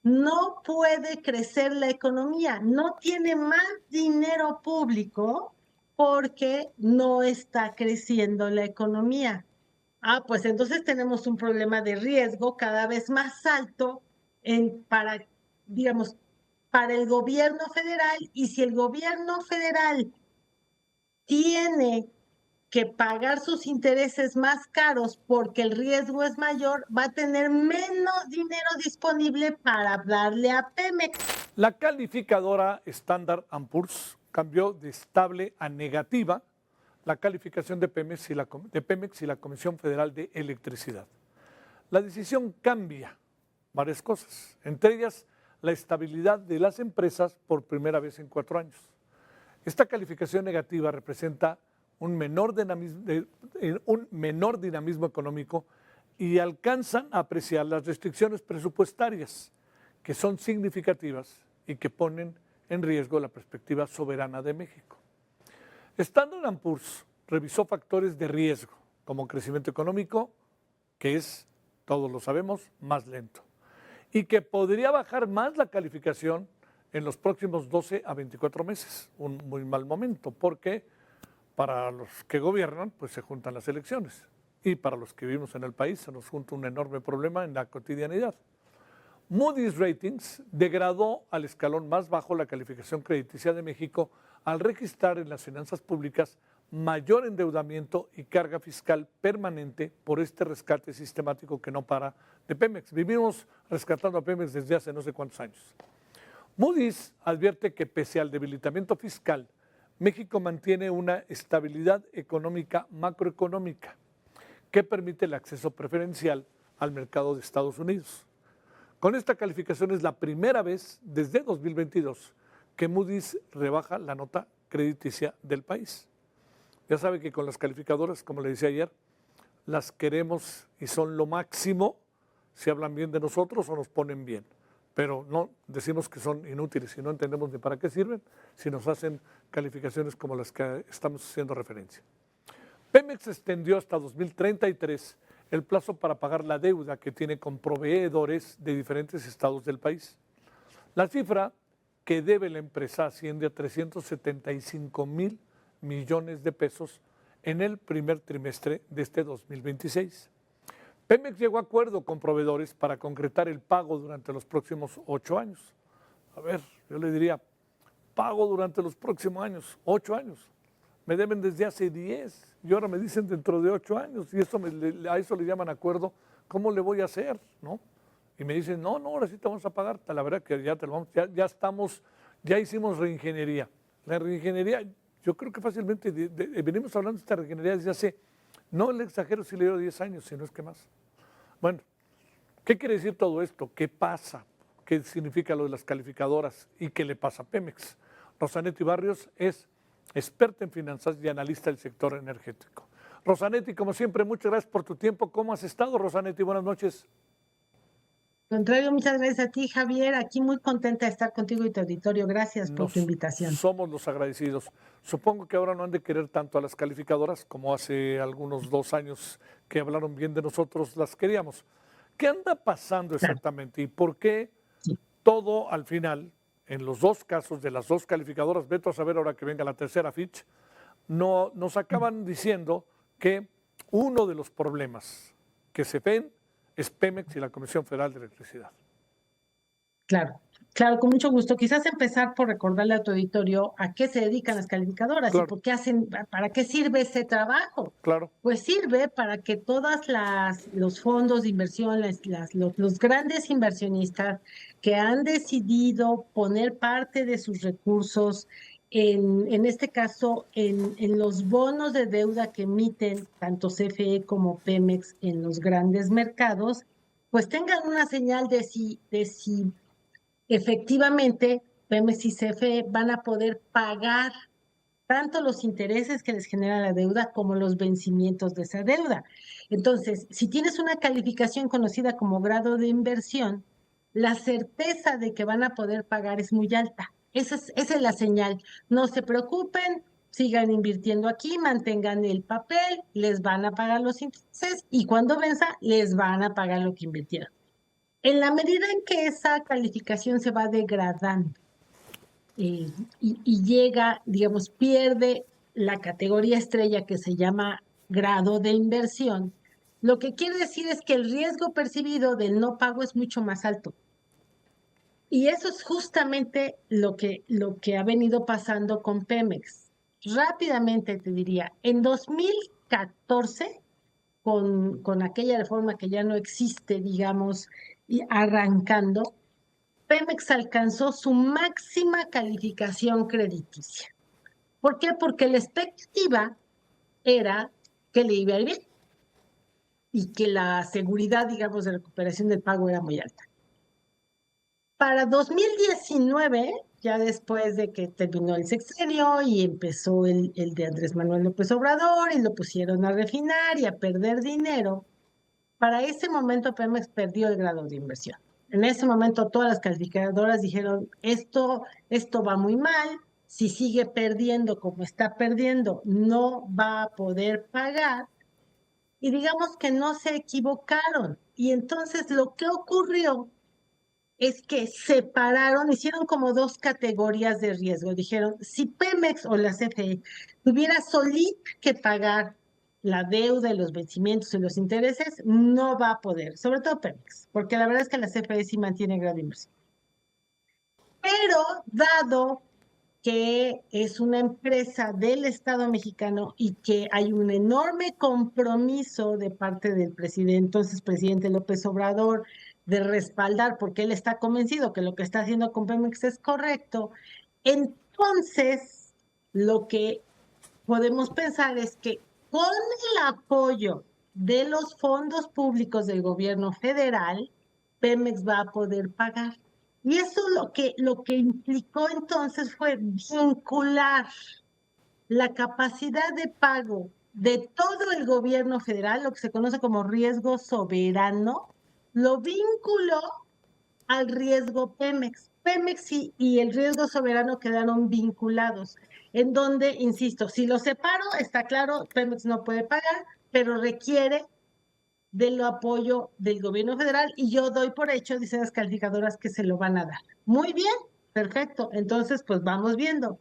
no puede crecer la economía, no tiene más dinero público porque no está creciendo la economía. Ah, pues entonces tenemos un problema de riesgo cada vez más alto digamos, para el gobierno federal. Y si el gobierno federal tiene que pagar sus intereses más caros porque el riesgo es mayor, va a tener menos dinero disponible para darle a Pemex. La calificadora Standard Poor's cambió de estable a negativa la calificación de Pemex y la Comisión Federal de Electricidad. La decisión cambia varias cosas, entre ellas la estabilidad de las empresas por primera vez en 4 años. Esta calificación negativa representa un menor dinamismo económico y alcanzan a apreciar las restricciones presupuestarias, que son significativas y que ponen en riesgo la perspectiva soberana de México. Standard Poor's revisó factores de riesgo, como crecimiento económico, que es, todos lo sabemos, más lento, y que podría bajar más la calificación en los próximos 12 a 24 meses. Un muy mal momento, porque para los que gobiernan, pues se juntan las elecciones, y para los que vivimos en el país se nos junta un enorme problema en la cotidianidad. Moody's Ratings degradó al escalón más bajo la calificación crediticia de México al registrar en las finanzas públicas mayor endeudamiento y carga fiscal permanente por este rescate sistemático que no para de Pemex. Vivimos rescatando a Pemex desde hace no sé cuántos años. Moody's advierte que pese al debilitamiento fiscal, México mantiene una estabilidad económica macroeconómica que permite el acceso preferencial al mercado de Estados Unidos. Con esta calificación es la primera vez desde 2022 que Moody's rebaja la nota crediticia del país. Ya sabe que con las calificadoras, como le decía ayer, las queremos y son lo máximo si hablan bien de nosotros o nos ponen bien. Pero no decimos que son inútiles y no entendemos ni para qué sirven si nos hacen calificaciones como las que estamos haciendo referencia. Pemex extendió hasta 2033 el plazo para pagar la deuda que tiene con proveedores de diferentes estados del país. La cifra que debe la empresa asciende a 375,000 millones de pesos en el primer trimestre de este 2026. Pemex llegó a acuerdo con proveedores para concretar el pago durante los próximos 8 años. A ver, yo le diría, pago durante los próximos años, 8 años. Me deben desde hace 10 y ahora me dicen dentro de 8 años y a eso le llaman acuerdo. ¿Cómo le voy a hacer? ¿No? Y me dicen, no, ahora sí te vamos a pagar. La verdad que ya hicimos reingeniería. La reingeniería, yo creo que fácilmente, venimos hablando de esta reingeniería desde hace, no le exagero si le digo 10 años, si no es que más. Bueno, ¿qué quiere decir todo esto? ¿Qué pasa? ¿Qué significa lo de las calificadoras? ¿Y qué le pasa a Pemex? Rosanetti Barrios es experta en finanzas y analista del sector energético. Rosanetti, como siempre, muchas gracias por tu tiempo. ¿Cómo has estado, Rosanetti? Buenas noches. Contrario, muchas gracias a ti, Javier. Aquí muy contenta de estar contigo y tu auditorio. Gracias por tu invitación. Somos los agradecidos. Supongo que ahora no han de querer tanto a las calificadoras como hace algunos 2 años que hablaron bien de nosotros, las queríamos. ¿Qué anda pasando exactamente y por qué todo al final, en los 2 casos de las 2 calificadoras, vete a saber ahora que venga la tercera Fitch, no, nos acaban diciendo que uno de los problemas que se ven es Pemex y la Comisión Federal de Electricidad? Claro, claro, con mucho gusto. Quizás empezar por recordarle a tu auditorio a qué se dedican las calificadoras y Claro, por qué para qué sirve ese trabajo. claro. Pues sirve para que los fondos de inversión, los grandes inversionistas que han decidido poner parte de sus recursos en este caso, en los bonos de deuda que emiten tanto CFE como Pemex en los grandes mercados, pues tengan una señal de si efectivamente Pemex y CFE van a poder pagar tanto los intereses que les genera la deuda como los vencimientos de esa deuda. Entonces, si tienes una calificación conocida como grado de inversión, la certeza de que van a poder pagar es muy alta. Esa es la señal. No se preocupen, sigan invirtiendo aquí, mantengan el papel, les van a pagar los intereses y cuando venza, les van a pagar lo que invirtieron. En la medida en que esa calificación se va degradando y llega, digamos, pierde la categoría estrella que se llama grado de inversión, lo que quiere decir es que el riesgo percibido del no pago es mucho más alto. Y eso es justamente lo que ha venido pasando con Pemex. Rápidamente te diría, en 2014, con aquella reforma que ya no existe, digamos, y arrancando, Pemex alcanzó su máxima calificación crediticia. ¿Por qué? Porque la expectativa era que le iba a ir bien y que la seguridad, digamos, de recuperación del pago era muy alta. Para 2019, ya después de que terminó el sexenio y empezó el de Andrés Manuel López Obrador y lo pusieron a refinar y a perder dinero, para ese momento Pemex perdió el grado de inversión. En ese momento todas las calificadoras dijeron, esto va muy mal, si sigue perdiendo como está perdiendo, no va a poder pagar. Y digamos que no se equivocaron. Y entonces lo que ocurrió es que separaron, hicieron como dos categorías de riesgo. Dijeron, si Pemex o la CFE tuviera solito que pagar la deuda y los vencimientos y los intereses, no va a poder, sobre todo Pemex, porque la verdad es que la CFE sí mantiene gran inversión. Pero dado que es una empresa del Estado mexicano y que hay un enorme compromiso de parte del presidente, entonces presidente López Obrador, de respaldar, porque él está convencido que lo que está haciendo con Pemex es correcto, entonces lo que podemos pensar es que con el apoyo de los fondos públicos del gobierno federal, Pemex va a poder pagar. Y eso lo que implicó entonces fue vincular la capacidad de pago de todo el gobierno federal, lo que se conoce como riesgo soberano, lo vinculó al riesgo Pemex. Pemex y el riesgo soberano quedaron vinculados, en donde, insisto, si lo separo, está claro, Pemex no puede pagar, pero requiere del apoyo del gobierno federal y yo doy por hecho, dicen las calificadoras, que se lo van a dar. Muy bien, perfecto. Entonces, pues vamos viendo.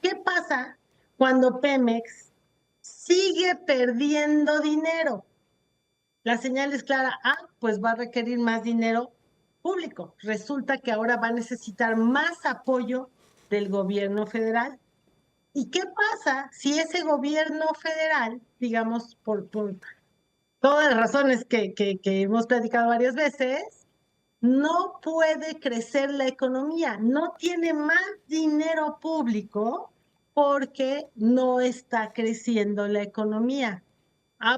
¿Qué pasa cuando Pemex sigue perdiendo dinero? La señal es clara, pues va a requerir más dinero público. Resulta que ahora va a necesitar más apoyo del gobierno federal. ¿Y qué pasa si ese gobierno federal, digamos, por todas las razones que hemos platicado varias veces, no puede crecer la economía, no tiene más dinero público porque no está creciendo la economía?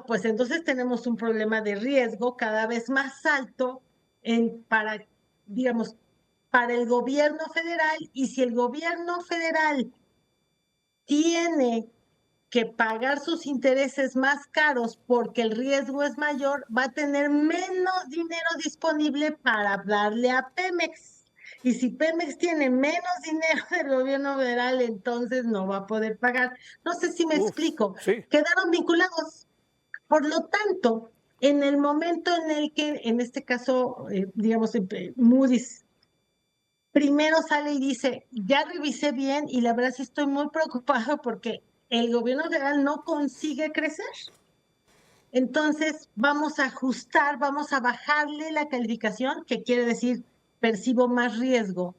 Pues entonces tenemos un problema de riesgo cada vez más alto digamos, para el gobierno federal, y si el gobierno federal tiene que pagar sus intereses más caros porque el riesgo es mayor, va a tener menos dinero disponible para darle a Pemex. Y si Pemex tiene menos dinero del gobierno federal, entonces no va a poder pagar. No sé si me explico. Sí. Quedaron vinculados. Por lo tanto, en el momento en el que, en este caso, digamos, Moody's primero sale y dice, ya revisé bien y la verdad sí estoy muy preocupado porque el gobierno federal no consigue crecer. Entonces vamos a ajustar, vamos a bajarle la calificación, que quiere decir percibo más riesgo.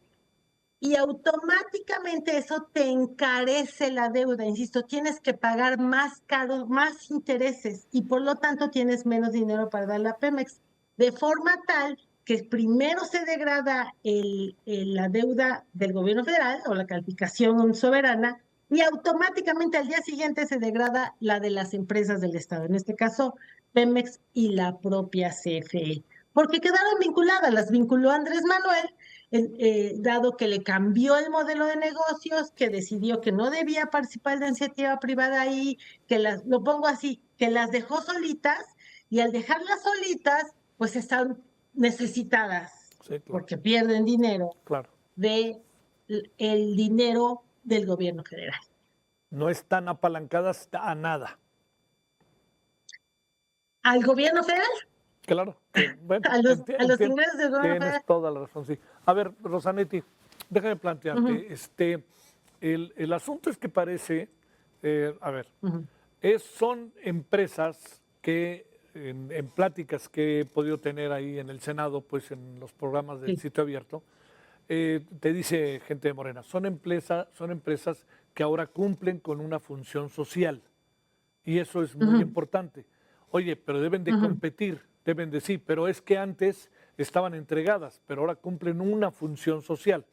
Y automáticamente eso te encarece la deuda. Insisto, tienes que pagar más caro, más intereses y por lo tanto tienes menos dinero para darle a Pemex. De forma tal que primero se degrada la deuda del gobierno federal o la calificación soberana y automáticamente al día siguiente se degrada la de las empresas del Estado, en este caso Pemex y la propia CFE, porque quedaron vinculadas, las vinculó Andrés Manuel, dado que le cambió el modelo de negocios, que decidió que no debía participar de iniciativa privada ahí, lo pongo así, que las dejó solitas y al dejarlas solitas, pues están necesitadas, Sí, claro. porque pierden dinero Claro. de el dinero del gobierno federal. No están apalancadas a nada. ¿Al gobierno federal? Claro, que, bueno, a los ingresos del gobierno tienes federal. toda la razón, sí. A ver, Rosanetti, déjame Ujú, plantearte, el asunto es que parece, a ver, ujú, son empresas que en pláticas que he podido tener ahí en el Senado, pues en los programas del sí, sitio abierto, te dice gente de Morena, son empresas que ahora cumplen con una función social. Y eso es muy ujú, importante. Oye, pero deben de ujú, competir, deben de sí, pero es que antes estaban entregadas, pero ahora cumplen una función social.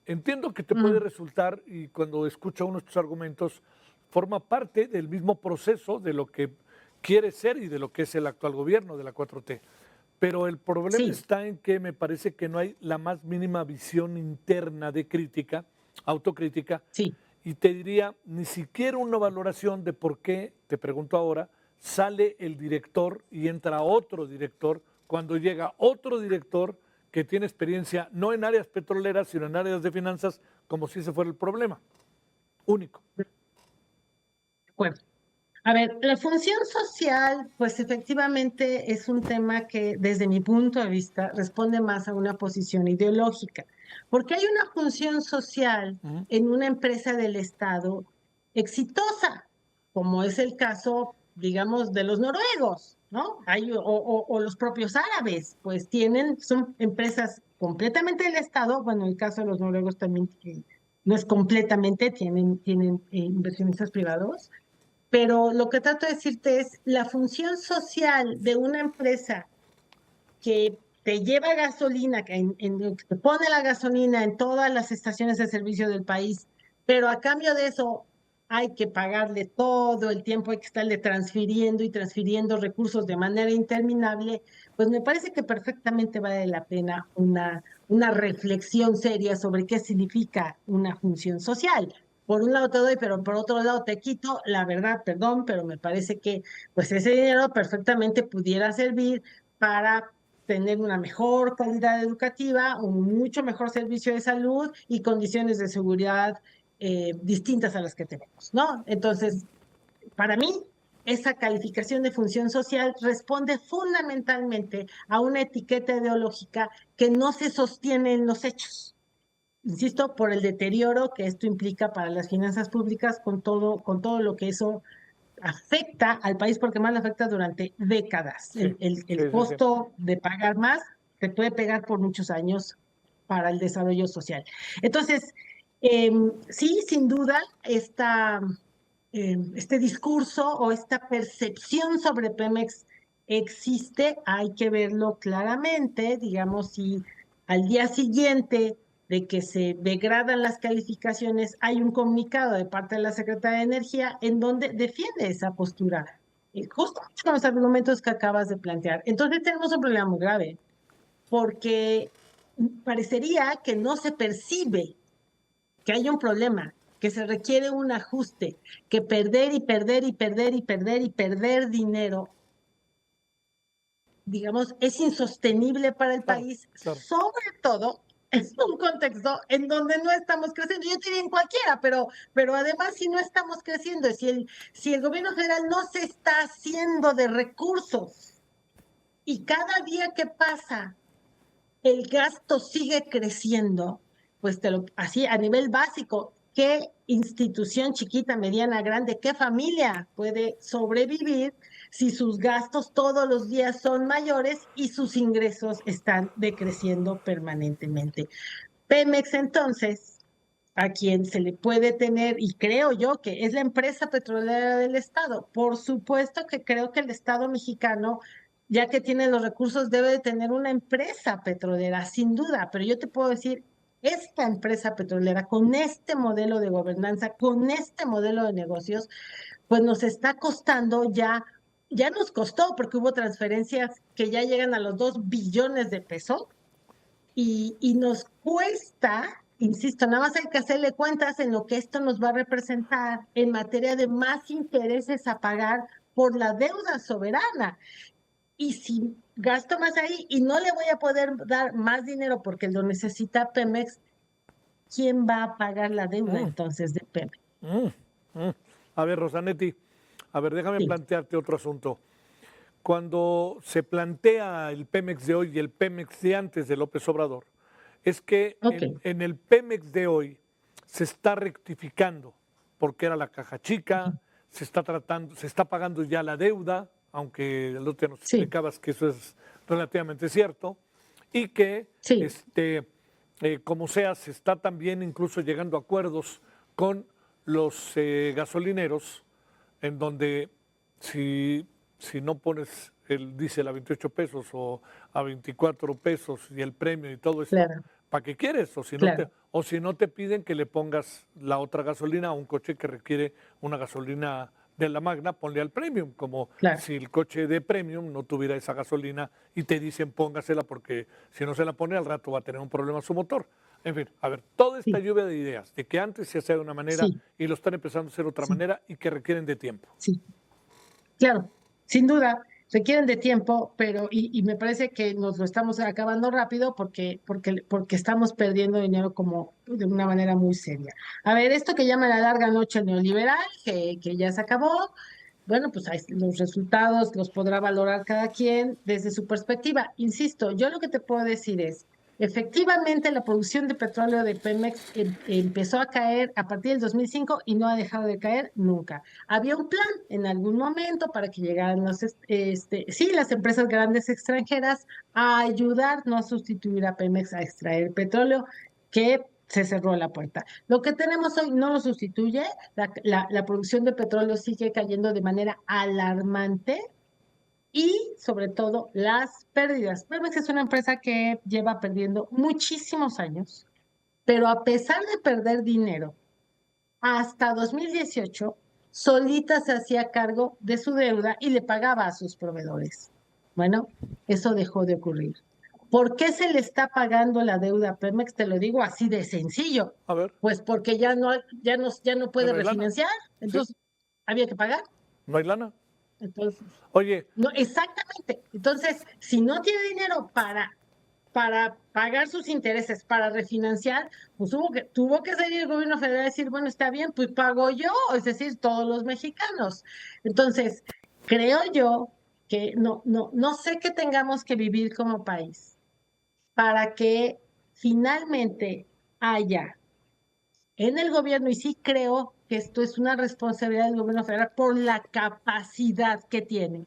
Entiendo que te puede ujú. resultar, y cuando escucha uno estos argumentos, forma parte del mismo proceso de lo que quiere ser y de lo que es el actual gobierno de la 4T. Pero el problema Sí, está en que me parece que no hay la más mínima visión interna de crítica, autocrítica, sí. y te diría ni siquiera una valoración de por qué, te pregunto ahora, sale el director y entra otro director cuando llega otro director que tiene experiencia no en áreas petroleras, sino en áreas de finanzas, como si ese fuera el problema único. De acuerdo. A ver, la función social, pues efectivamente es un tema que desde mi punto de vista responde más a una posición ideológica, porque hay una función social Ujú. en una empresa del Estado exitosa, como es el caso, digamos, de los noruegos, ¿no? O los propios árabes, pues son empresas completamente del Estado, bueno, el caso de los noruegos también no es completamente, tienen inversionistas privados, pero lo que trato de decirte es la función social de una empresa que te lleva gasolina, que te pone la gasolina en todas las estaciones de servicio del país, pero a cambio de eso hay que pagarle todo el tiempo, hay que estarle transfiriendo y transfiriendo recursos de manera interminable, pues me parece que perfectamente vale la pena una reflexión seria sobre qué significa una función social. Por un lado te doy, pero por otro lado te quito, la verdad, perdón, pero me parece que pues ese dinero perfectamente pudiera servir para tener una mejor calidad educativa, un mucho mejor servicio de salud y condiciones de seguridad distintas a las que tenemos, ¿no? Entonces, para mí, esa calificación de función social responde fundamentalmente a una etiqueta ideológica que no se sostiene en los hechos. Insisto, por el deterioro que esto implica para las finanzas públicas con todo lo que eso afecta al país porque más le afecta durante décadas. Sí, El sí, sí, sí. costo de pagar más se puede pegar por muchos años para el desarrollo social. Entonces, sí, sin duda, este discurso o esta percepción sobre Pemex existe, hay que verlo claramente, digamos, si al día siguiente de que se degradan las calificaciones, hay un comunicado de parte de la Secretaría de Energía en donde defiende esa postura, justo con los argumentos que acabas de plantear. Entonces tenemos un problema muy grave, porque parecería que no se percibe que hay un problema, que se requiere un ajuste, que perder y perder y perder y perder y perder dinero, digamos, es insostenible para el Claro, país, claro. sobre todo en un contexto en donde no estamos creciendo. Yo te diría en cualquiera, pero además si no estamos creciendo, si el gobierno federal no se está haciendo de recursos y cada día que pasa el gasto sigue creciendo, pues así a nivel básico, ¿qué institución chiquita, mediana, grande, qué familia puede sobrevivir si sus gastos todos los días son mayores y sus ingresos están decreciendo permanentemente? Pemex entonces, a quien se le puede tener, y creo yo que es la empresa petrolera del Estado, por supuesto que creo que el Estado mexicano, ya que tiene los recursos, debe de tener una empresa petrolera, sin duda, pero yo te puedo decir, esta empresa petrolera, con este modelo de gobernanza, con este modelo de negocios, pues nos está costando ya nos costó, porque hubo transferencias que ya llegan a los 2 billones de pesos y nos cuesta, insisto, nada más hay que hacerle cuentas en lo que esto nos va a representar en materia de más intereses a pagar por la deuda soberana. Y si gasto más ahí y no le voy a poder dar más dinero porque lo necesita Pemex, ¿quién va a pagar la deuda Mm, entonces de Pemex? mm, mm. A ver, Rosanetti, a ver, déjame Sí. plantearte otro asunto. cuando se plantea el Pemex de hoy y el Pemex de antes de López Obrador, es que Ok, en el Pemex de hoy se está rectificando, porque era la caja chica, se está pagando ya la deuda, aunque el otro día nos sí, explicabas que eso es relativamente cierto, y que sí, como sea, se está también incluso llegando a acuerdos con los gasolineros, en donde si no pones el diésel a 28 pesos o a 24 pesos y el premio y todo esto, claro, ¿para qué quieres? claro, O si no te piden que le pongas la otra gasolina a un coche que requiere una gasolina de la Magna, ponle al premium, como claro, si el coche de premium no tuviera esa gasolina y te dicen póngasela porque si no se la pone al rato va a tener un problema su motor. En fin, a ver, toda esta sí, lluvia de ideas de que antes se hacía de una manera sí, y lo están empezando a hacer de otra sí, manera y que requieren de tiempo. sí. Claro, sin duda, requieren de tiempo, pero y me parece que nos lo estamos acabando rápido porque estamos perdiendo dinero como de una manera muy seria. A ver, esto que llama la larga noche neoliberal, que ya se acabó, bueno, pues ahí los resultados los podrá valorar cada quien desde su perspectiva. Insisto, yo lo que te puedo decir es, efectivamente la producción de petróleo de Pemex empezó a caer a partir del 2005 y no ha dejado de caer nunca. Había un plan en algún momento para que llegaran sí, las empresas grandes extranjeras a ayudar, no a sustituir a Pemex a extraer petróleo, que se cerró la puerta. Lo que tenemos hoy no lo sustituye, la producción de petróleo sigue cayendo de manera alarmante y sobre todo las pérdidas. Pemex es una empresa que lleva perdiendo muchísimos años, pero a pesar de perder dinero, hasta 2018 solita se hacía cargo de su deuda y le pagaba a sus proveedores. Bueno, eso dejó de ocurrir. ¿Por qué se le está pagando la deuda a Pemex? Te lo digo así de sencillo. A ver, Pues porque ya no ya puede no hay lana, refinanciar, ¿sí? entonces había que pagar. No hay lana. Entonces, Oye, no, exactamente. Entonces, si no tiene dinero para pagar sus intereses, para refinanciar, pues tuvo que salir el gobierno federal a decir, bueno, está bien, pues pago yo, es decir, todos los mexicanos. Entonces, creo yo que no sé qué tengamos que vivir como país para que finalmente haya en el gobierno, y sí creo que esto es una responsabilidad del gobierno federal por la capacidad que tiene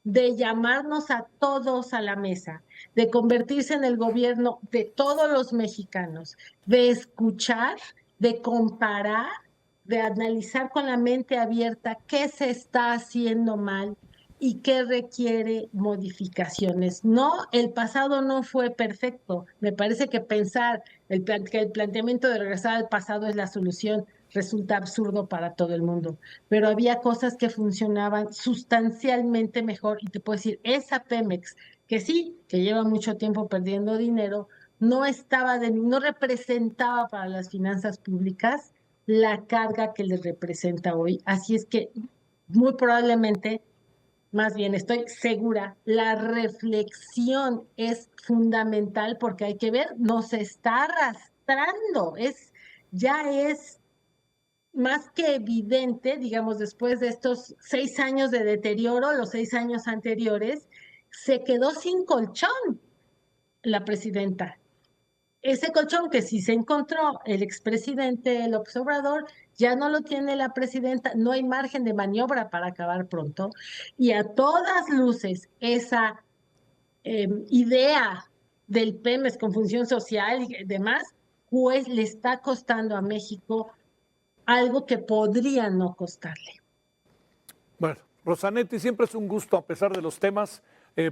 de llamarnos a todos a la mesa, de convertirse en el gobierno de todos los mexicanos, de escuchar, de comparar, de analizar con la mente abierta qué se está haciendo mal y qué requiere modificaciones. No, el pasado no fue perfecto. Me parece que pensar que el planteamiento de regresar al pasado es la solución resulta absurdo para todo el mundo, pero había cosas que funcionaban sustancialmente mejor y te puedo decir, esa Pemex, que sí, que lleva mucho tiempo perdiendo dinero, no representaba para las finanzas públicas la carga que le representa hoy. Así es que muy probablemente, más bien estoy segura, la reflexión es fundamental porque hay que ver, nos está arrastrando, ya es más que evidente, digamos, después de estos 6 años de deterioro, los 6 años anteriores, se quedó sin colchón la presidenta. Ese colchón que sí se encontró el expresidente López Obrador, ya no lo tiene la presidenta, no hay margen de maniobra para acabar pronto. Y a todas luces, esa idea del PEMES con función social y demás, pues le está costando a México algo que podría no costarle. bueno, Rosanetti, siempre es un gusto, a pesar de los temas,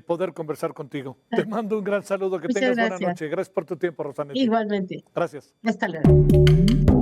poder conversar contigo. Te mando un gran saludo, que Muchas tengas buena gracias. noche. Gracias por tu tiempo, Rosanetti. Igualmente. Gracias. Hasta luego.